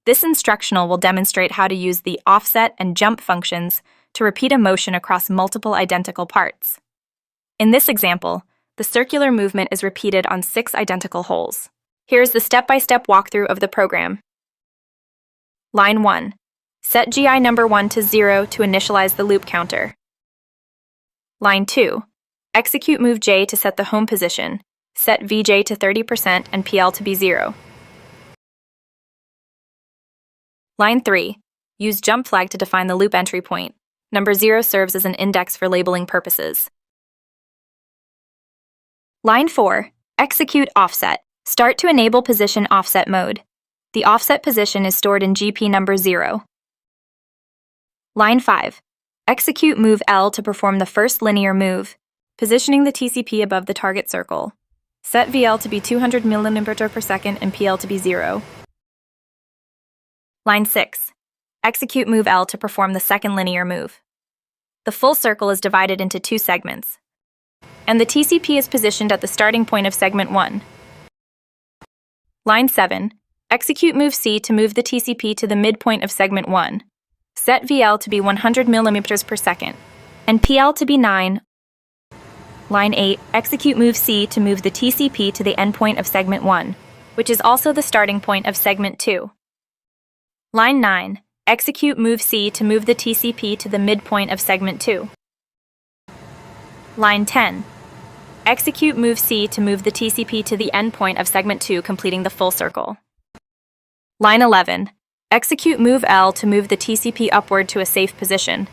This instructional will demonstrate how to use the offset and jump functions to repeat a motion across multiple identical parts. In this example, the circular movement is repeated on 6 identical holes. Here's the step-by-step walkthrough of the program. Line 1. Set GI number 1 to 0 to initialize the loop counter. Line 2. Execute move J to set the home position. Set VJ to 30% and PL to be 0. Line 3. Use jump flag to define the loop entry point. Number 0 serves as an index for labeling purposes. Line 4. Execute offset. Start to enable position offset mode. The offset position is stored in GP number 0. Line 5. Execute move L to perform the first linear move, positioning the TCP above the target circle. Set VL to be 200 mm per second and PL to be 0. Line 6. Execute move L to perform the second linear move. The full circle is divided into 2 segments, and the TCP is positioned at the starting point of segment 1. Line 7. Execute move C to move the TCP to the midpoint of segment 1. Set VL to be 100 mm per second, and PL to be 9. Line 8. Execute move C to move the TCP to the endpoint of segment 1, which is also the starting point of segment 2. Line 9. Execute move C to move the TCP to the midpoint of segment 2. Line 10. Execute move C to move the TCP to the endpoint of segment 2, completing the full circle. Line 11. Execute move L to move the TCP upward to a safe position.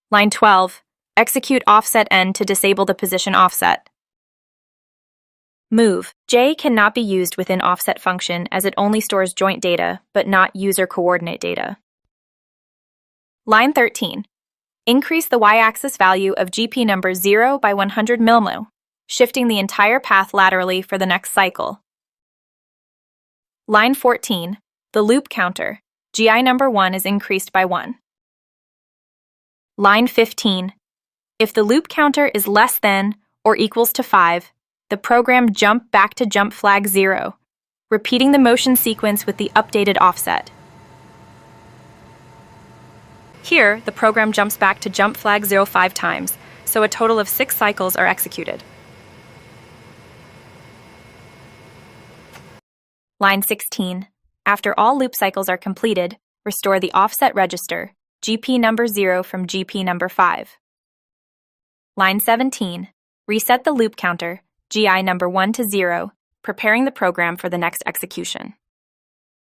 Line 12. Execute offset N to disable the position offset. Move J cannot be used within offset function as it only stores joint data, but not user coordinate data. Line 13. Increase the y-axis value of GP number 0 by 100 mm, shifting the entire path laterally for the next cycle. Line 14. The loop counter, GI number 1 is increased by 1. Line 15. If the loop counter is less than or equals to 5, the program jump back to jump flag 0, repeating the motion sequence with the updated offset. Here, the program jumps back to jump flag 0 5 times, so a total of 6 cycles are executed. Line 16. After all loop cycles are completed, restore the offset register, GP number 0 from GP number 5. Line 17. Reset the loop counter, GI number 1 to 0, preparing the program for the next execution.